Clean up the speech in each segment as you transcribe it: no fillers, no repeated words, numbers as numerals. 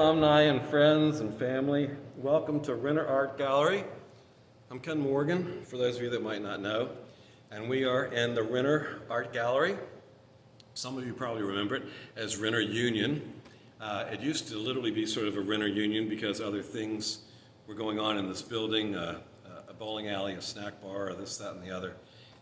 alumni and friends and family. Welcome to Renner Art Gallery. I'm Kenn Morgan, for those of you that might not know, and we are in the Renner Art Gallery. Some of you probably remember it as Renner Union. It used to literally be sort of a Renner Union because other things were going on in this building, a bowling alley, a snack bar, or this, that, and the other,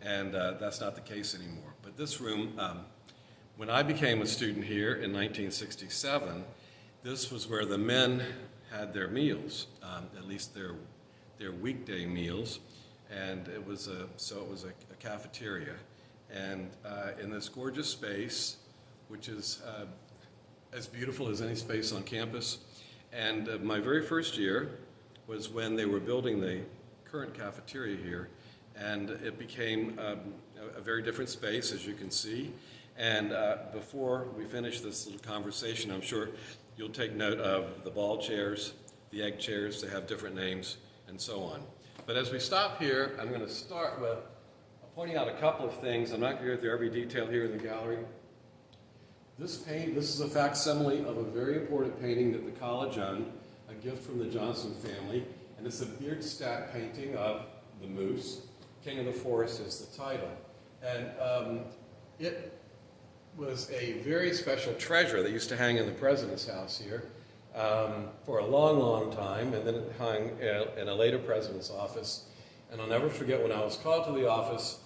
and that's not the case anymore. But this room, when I became a student here in 1967, this was where the men had their meals, at least their weekday meals, and it was a cafeteria. And in this gorgeous space, which is as beautiful as any space on campus, and my very first year was when they were building the current cafeteria here, and it became a very different space, as you can see. And before we finish this little conversation, I'm sure you'll take note of the ball chairs, the egg chairs, they have different names, and so on. But as we stop here, I'm going to start with pointing out a couple of things. I'm not going to go through every detail here in the gallery. This is a facsimile of a very important painting that the college owned, a gift from the Johnson family, and it's a Bierstadt painting of the moose. King of the Forest is the title. And it was a very special treasure that used to hang in the president's house here for a long, long time, and then it hung in a later president's office. And I'll never forget when I was called to the office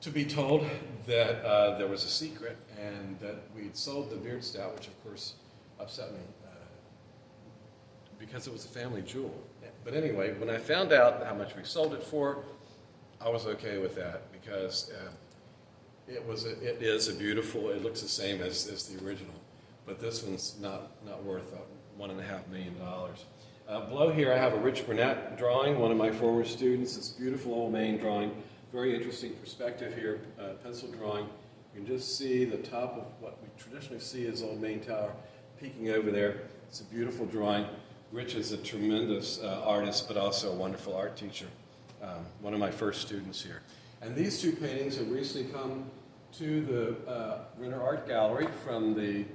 to be told that there was a secret and that we'd sold the Bierstadt, which of course upset me because it was a family jewel. But anyway, when I found out how much we sold it for, I was okay with that because it is a beautiful, it looks the same as the original, but this one's not worth $1.5 million. Below here I have a Rich Burnett drawing, one of my former students. This beautiful Old Main drawing, very interesting perspective here, pencil drawing. You can just see the top of what we traditionally see as Old Main Tower peeking over there. It's a beautiful drawing. Rich is a tremendous artist, but also a wonderful art teacher. One of my first students here. And these two paintings have recently come to the Renner Art Gallery from the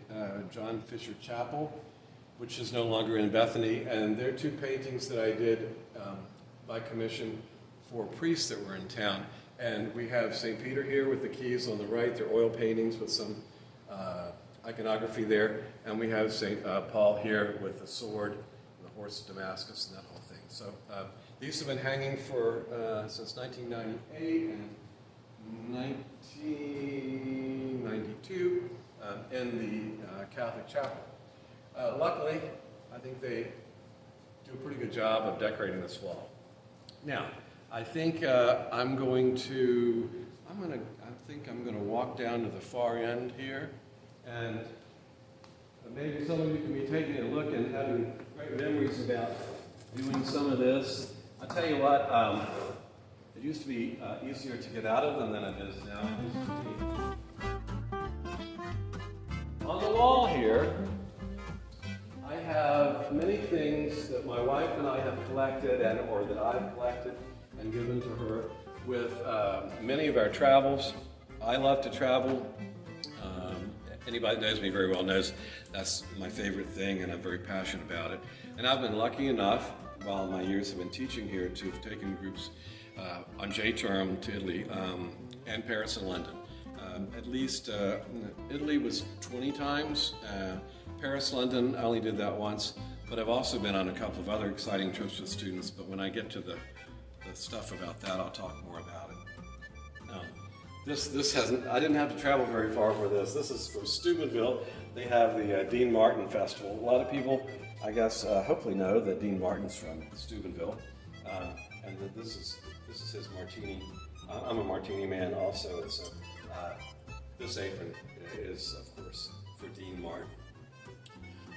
John Fisher Chapel, which is no longer in Bethany. And they're two paintings that I did by commission for priests that were in town. And we have St. Peter here with the keys on the right. They're oil paintings with some iconography there. And we have St. Paul here with the sword, the horse of Damascus, and that whole thing. So these have been hanging for since 1998 and 1992 in the Catholic chapel. Luckily, I think they do a pretty good job of decorating this wall. Now, I think I'm going to walk down to the far end here, and maybe some of you can be taking a look and having great memories about doing some of this. I'll tell you what, it used to be easier to get out of than it is now. On the wall here, I have many things that my wife and I have collected or that I've collected and given to her with many of our travels. I love to travel. Anybody that knows me very well knows that's my favorite thing, and I'm very passionate about it. And I've been lucky enough, while my years have been teaching here, to have taken groups on J-term to Italy and Paris and London. At least Italy was 20 times. Paris, London, I only did that once, but I've also been on a couple of other exciting trips with students, but when I get to the stuff about that, I'll talk more about it. I didn't have to travel very far for this. This is from Steubenville. They have the Dean Martin Festival. A lot of people, I guess, hopefully know that Dean Martin's from Steubenville, and that this is his martini. I'm a martini man also, and so this apron is, of course, for Dean Martin.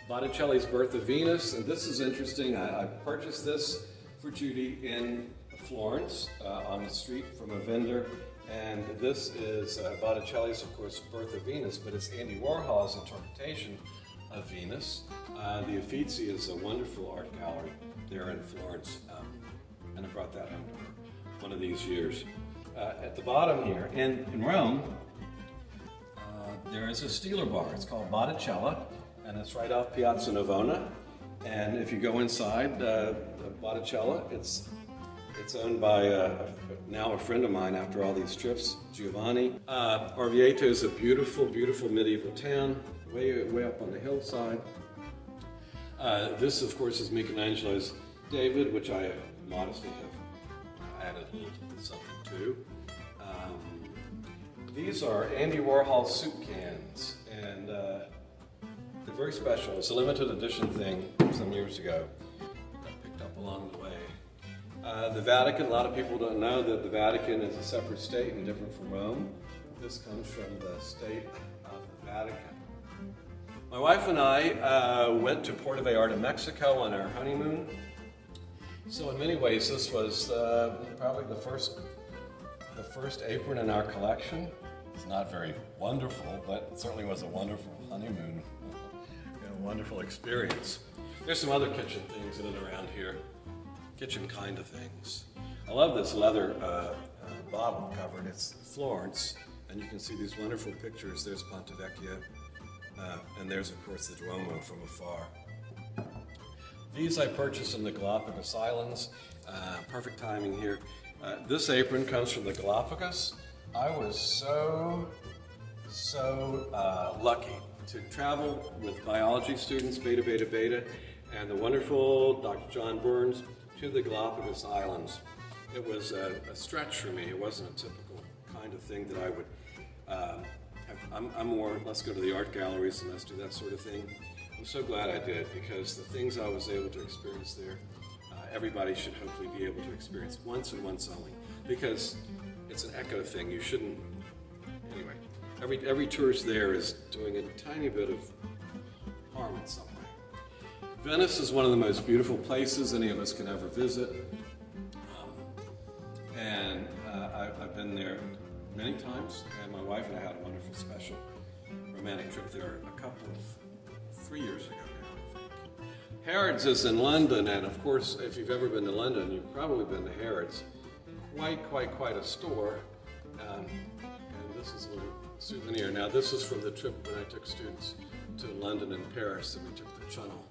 Botticelli's Birth of Venus, and this is interesting. I purchased this for Judy in Florence on the street from a vendor, and this is Botticelli's, of course, Birth of Venus, but it's Andy Warhol's interpretation of Venus. The Uffizi is a wonderful art gallery there in Florence, and I brought that home to her one of these years. At the bottom here, in Rome, there is a Steeler bar. It's called Botticella, and it's right off Piazza Navona. And if you go inside Botticella, it's owned by now a friend of mine after all these trips, Giovanni. Orvieto is a beautiful, beautiful medieval town, way up on the hillside. This, of course, is Michelangelo's David, which I modestly have added a little something to. These are Andy Warhol soup cans, and they're very special. It's a limited edition thing some years ago that I picked up along the way. The Vatican, a lot of people don't know that the Vatican is a separate state and different from Rome. This comes from the state of the Vatican. My wife and I went to Puerto Vallarta, Mexico on our honeymoon. So in many ways, this was probably the first apron in our collection. It's not very wonderful, but it certainly was a wonderful honeymoon, a wonderful experience. There's some other kitchen things in and around here, kitchen kind of things. I love this leather bottle covered. It's Florence, and you can see these wonderful pictures. There's Ponte Vecchio, and there's, of course, the Duomo from afar. These I purchased in the Galapagos Islands. Perfect timing here. This apron comes from the Galapagos. I was so lucky to travel with biology students, Beta, and the wonderful Dr. John Burns to the Galapagos Islands. It was a stretch for me. It wasn't a typical kind of thing that I would I'm more, let's go to the art galleries and let's do that sort of thing. I'm so glad I did, because the things I was able to experience there, everybody should hopefully be able to experience once and once only, because it's an echo thing. You shouldn't, anyway, every tourist there is doing a tiny bit of harm in some way. Venice is one of the most beautiful places any of us can ever visit, and I've been there many times, and my wife and I had a wonderful special romantic trip there a couple of 3 years ago now, I think. Harrods is in London, and of course, if you've ever been to London, you've probably been to Harrods. Quite a store, and this is a little souvenir. Now, this is from the trip when I took students to London and Paris, and we took the Channel,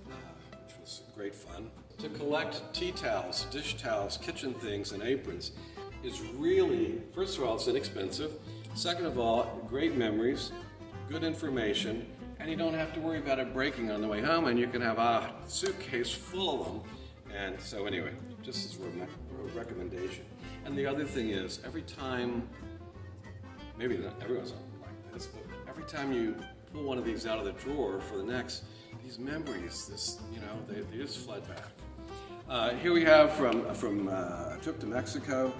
which was great fun. To collect tea towels, dish towels, kitchen things, and aprons is really, first of all, it's inexpensive. Second of all, great memories, good information, and you don't have to worry about it breaking on the way home, and you can have a suitcase full of them. And so anyway, just as a recommendation. And the other thing is, every time, maybe not everyone's like this, but every time you pull one of these out of the drawer for the next, these memories, they just flood back. Here we have from a trip to Mexico,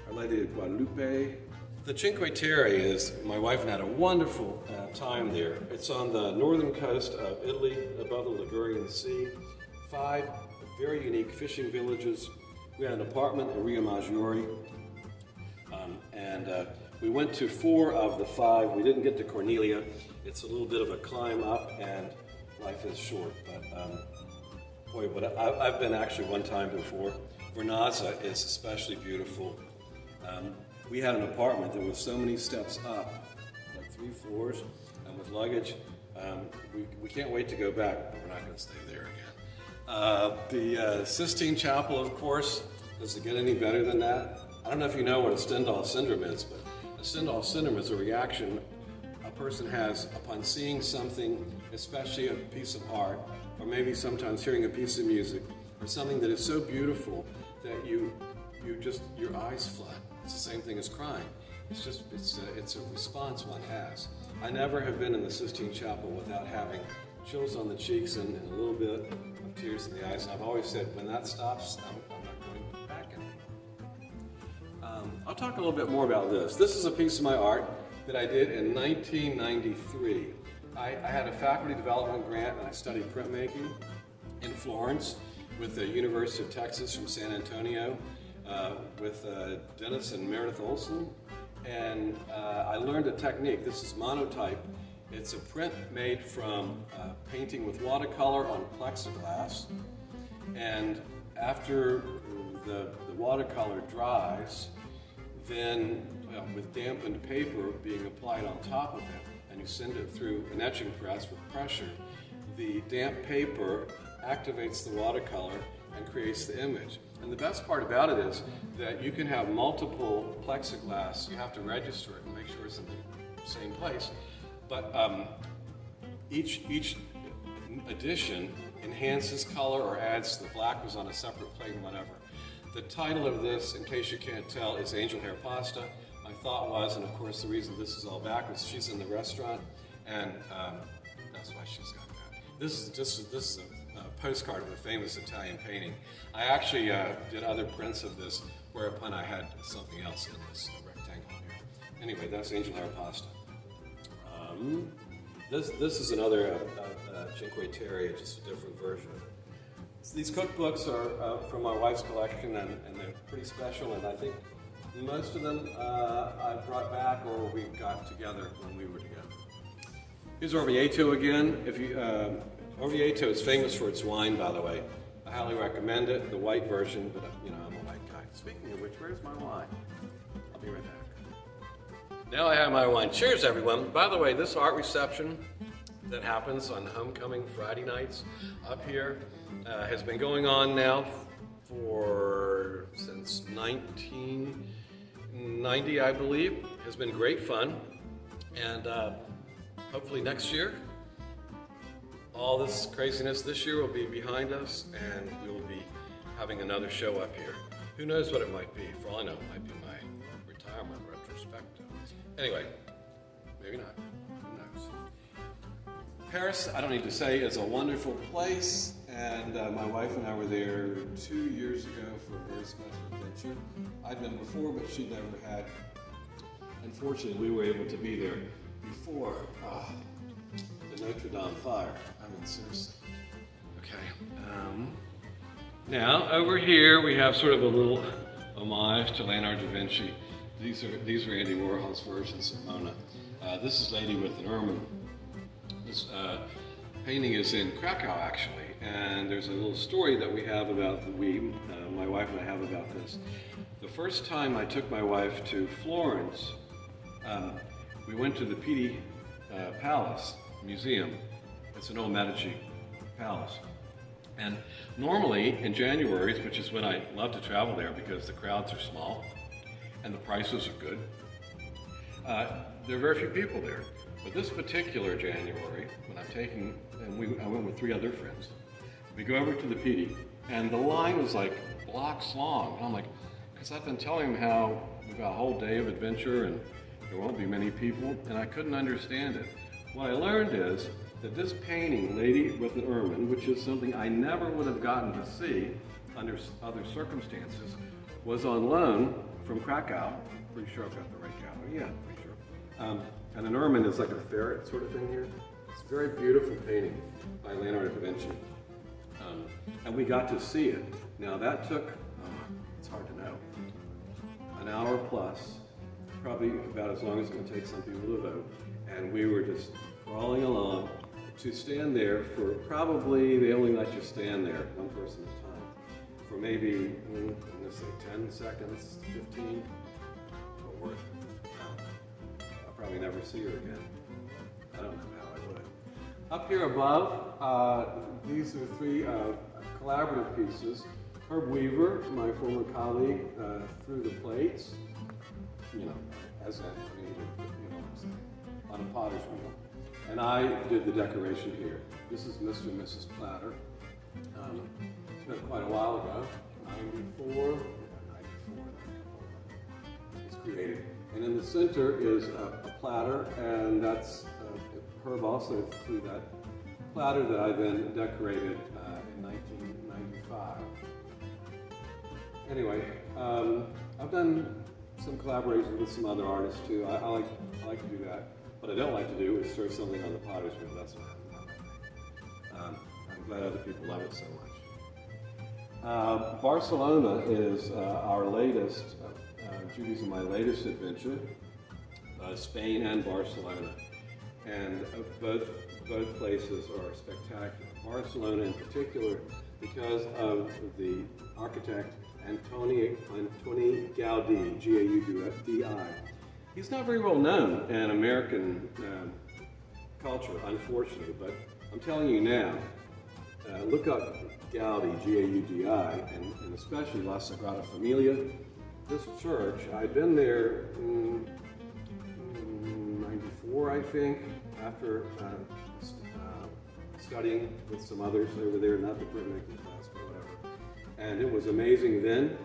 Our Lady of Guadalupe. The Cinque Terre is, my wife and I had a wonderful time there. It's on the northern coast of Italy, above the Ligurian Sea. 5 very unique fishing villages. We had an apartment in Rio Maggiore, and we went to 4 of the 5. We didn't get to Cornelia. It's a little bit of a climb up, and life is short, but I've been actually one time before. Vernazza is especially beautiful. We had an apartment that was so many steps up, like 3 floors, and with luggage. We can't wait to go back, but we're not going to stay there again. The Sistine Chapel, of course, does it get any better than that? I don't know if you know what a Stendhal syndrome is, but a Stendhal syndrome is a reaction a person has upon seeing something, especially a piece of art, or maybe sometimes hearing a piece of music, or something that is so beautiful that your eyes flood. It's the same thing as crying. It's a response one has. I never have been in the Sistine Chapel without having chills on the cheeks and a little bit of tears in the eyes. And I've always said, when that stops, I'm not going back anymore. I'll talk a little bit more about this. This is a piece of my art that I did in 1993. I had a faculty development grant, and I studied printmaking in Florence with the University of Texas from San Antonio, with Dennis and Meredith Olson. And I learned a technique. This is monotype. It's a print made from painting with watercolor on plexiglass. And after the watercolor dries, then with dampened paper being applied on top of it, and you send it through an etching press with pressure, the damp paper activates the watercolor and creates the image. And the best part about it is that you can have multiple plexiglass. You have to register it and make sure it's in the same place. But each edition enhances color or adds the black was on a separate plate and whatever. The title of this, in case you can't tell, is Angel Hair Pasta. My thought was, and of course the reason this is all backwards, she's in the restaurant, and that's why she's got that. This is a postcard of a famous Italian painting. I actually did other prints of this, whereupon I had something else in this rectangle here. Anyway, that's Angel Hair Pasta. This is another Cinque Terre, just a different version of it. So these cookbooks are from my wife's collection, and they're pretty special, and I think most of them I brought back or we got together when we were together. Here's Orvieto again. Orvieto is famous for its wine, by the way. I highly recommend it, the white version, but you know, I'm a white guy. Speaking of which, where's my wine? I'll be right back. Now I have my wine. Cheers, everyone. By the way, this art reception that happens on homecoming Friday nights up here has been going on now since 1990, I believe. Has been great fun, and hopefully next year, all this craziness this year will be behind us, and we will be having another show up here. Who knows what it might be? For all I know, it might be my retirement retrospective. Anyway, maybe not. Who knows? Paris, I don't need to say, is a wonderful place, and my wife and I were there 2 years ago for a very special adventure. I'd been before, but she'd never had. Unfortunately, we were able to be there before the Notre Dame fire. I mean, seriously. Okay. Now, over here, we have sort of a little homage to Leonardo da Vinci. These are Andy Warhol's versions of Mona. This is Lady with an Ermine. This painting is in Krakow, actually, and there's a little story that we have about my wife and I have about this. The first time I took my wife to Florence, we went to the Pitti Palace Museum. It's an old Medici palace. And normally in January, which is when I love to travel there because the crowds are small and the prices are good, there are very few people there. But this particular January, when I went with 3 other friends, we go over to the Pitti, and the line was like blocks long. And I'm like, because I've been telling them how we've got a whole day of adventure and there won't be many people, and I couldn't understand it. What I learned is that this painting, Lady with an Ermine, which is something I never would have gotten to see under other circumstances, was on loan from Krakow. Pretty sure I've got the right gallery. Yeah, pretty sure. And an ermine is like a ferret sort of thing here. It's a very beautiful painting by Leonardo da Vinci. And we got to see it. Now that took, it's hard to know, an hour plus, probably about as long as it can take some people to vote. And we were just crawling along to stand there for probably, they only let you stand there, one person at a time, for maybe, I'm gonna say 10 seconds, 15, but worth it. I'll probably never see her again. I don't know how I would. Up here above, these are 3 collaborative pieces. Herb Weaver, my former colleague, threw the plates, you know, as a, I mean, you know what I'm saying, on a potter's wheel. And I did the decoration here. This is Mr. and Mrs. Platter. It's been quite a while ago, 94, it's created. And in the center is a platter, and that's Herb also threw that platter that I then decorated in 1995. Anyway, I've done some collaborations with some other artists too. I like to do that. What I don't like to do is throw something on the potter's wheel. That's what I'm glad other people love it so much. Barcelona is our latest, Judy's and my latest adventure, Spain and Barcelona. And both places are spectacular. Barcelona in particular because of the architect Antoni Gaudí, G-A-U-D-I. He's not very well known in American culture, unfortunately, but I'm telling you now, look up Gaudi, G-A-U-D-I, and especially La Sagrada Familia. This church, I'd been there in 94, I think, after studying with some others over there, not the printmaking class, but whatever. And it was amazing then,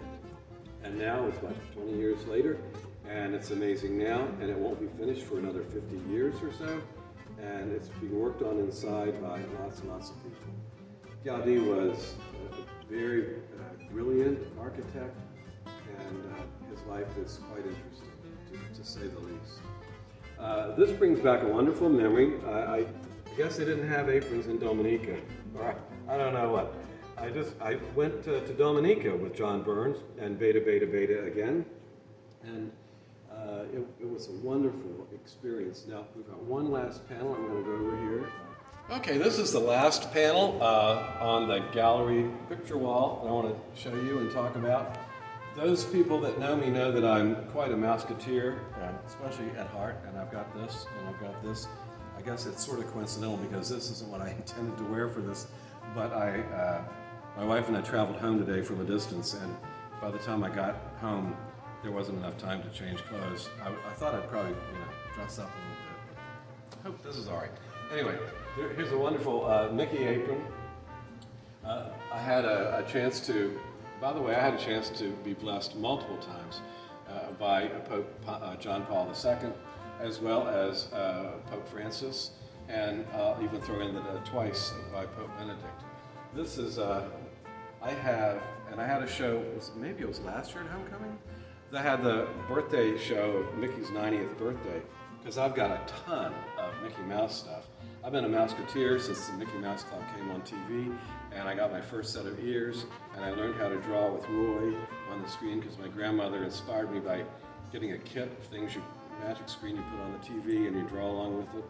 and now it's about 20 years later, and it's amazing now, and it won't be finished for another 50 years or so, and it's being worked on inside by lots and lots of people. Gaudi was a very brilliant architect, and his life is quite interesting, to say the least. This brings back a wonderful memory. I guess they didn't have aprons in Dominica, or I don't know what. I went to Dominica with John Burns and Beta Beta Beta again, and it was a wonderful experience. Now, we've got one last panel. I'm going to go over here. Okay, this is the last panel on the gallery picture wall that I want to show you and talk about. Those people that know me know that I'm quite a Mouseketeer, especially at heart, and I've got this, and I've got this. I guess it's sort of coincidental because this isn't what I intended to wear for this, but my wife and I traveled home today from a distance, and by the time I got home, there wasn't enough time to change clothes. I thought I'd probably, dress up a little bit, but I hope this is all right. Anyway, here's a wonderful Mickey apron. I had a chance to, by the way, I had a chance to be blessed multiple times by Pope John Paul II, as well as Pope Francis, and even throw in twice by Pope Benedict. This is, I had a show, maybe it was last year at Homecoming? I had the birthday show of Mickey's 90th birthday, because I've got a ton of Mickey Mouse stuff. I've been a Mouseketeer since the Mickey Mouse Club came on TV, and I got my first set of ears, and I learned how to draw with Roy on the screen because my grandmother inspired me by getting a kit of things, magic screen you put on the TV and you draw along with it.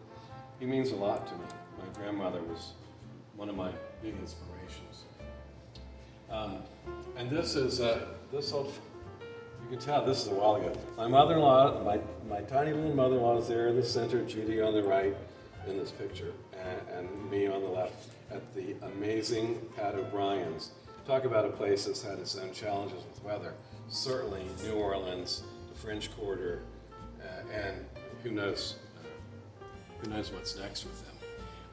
He means a lot to me. My grandmother was one of my big inspirations. And this is, this old, you can tell this is a while ago. My mother-in-law, my tiny little mother-in-law is there in the center, Judy on the right in this picture, and me on the left at the amazing Pat O'Brien's. Talk about a place that's had its own challenges with weather. Certainly New Orleans, the French Quarter, and who knows what's next with them.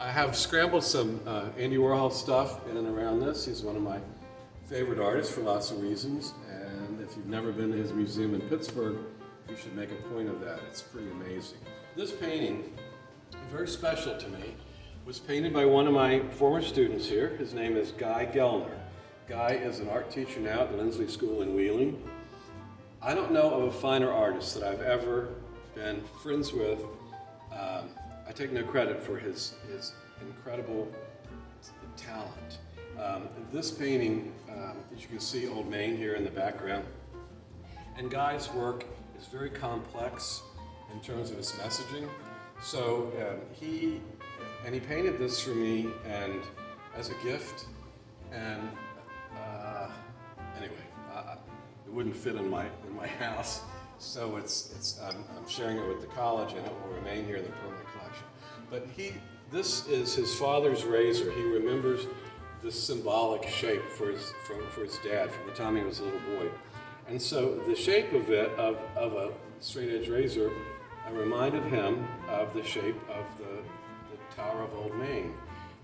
I have scrambled some Andy Warhol stuff in and around this. He's one of my favorite artists for lots of reasons, and if you've never been to his museum in Pittsburgh, you should make a point of that. It's pretty amazing. This painting, very special to me, was painted by one of my former students here. His name is Guy Gellner. Guy is an art teacher now at the Lindsley School in Wheeling. I don't know of a finer artist that I've ever been friends with. I take no credit for his incredible talent. This painting, as you can see Old Main here in the background, and Guy's work is very complex in terms of its messaging. So he painted this for me and as a gift, and anyway, it wouldn't fit in my house, so I'm sharing it with the college, and it will remain here in the permanent collection. But this is his father's razor. He remembers this symbolic shape for his dad from the time he was a little boy, and so the shape of it of a straight edge razor reminded him of the shape of the Tower of Old Main.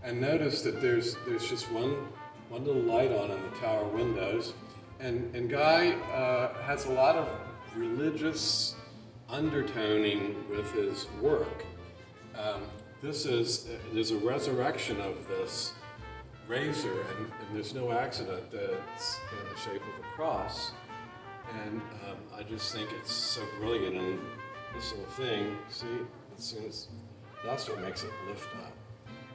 And notice that there's just one little light on in the tower windows, and Guy has a lot of religious undertoning with his work. There's a resurrection of this razor, and there's no accident that it's in the shape of a cross. And I just think it's so brilliant, and this little thing, see, as soon as, that's what makes it lift up.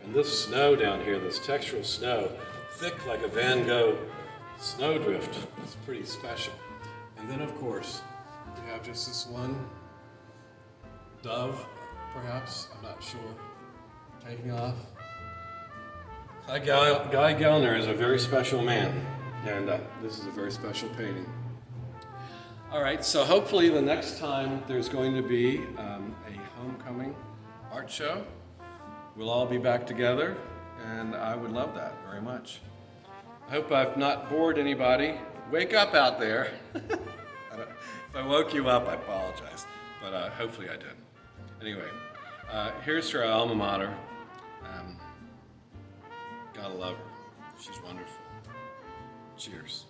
And this snow down here, this textural snow, thick like a Van Gogh snowdrift, is pretty special. And then of course, you have just this one dove, perhaps, I'm not sure, taking off. Guy Gellner is a very special man, and this is a very special painting. All right, so hopefully the next time there's going to be a homecoming art show, we'll all be back together and I would love that very much. I hope I've not bored anybody. Wake up out there. If I woke you up, I apologize, but hopefully I did. Anyway, here's her alma mater. Gotta love her. She's wonderful. Cheers.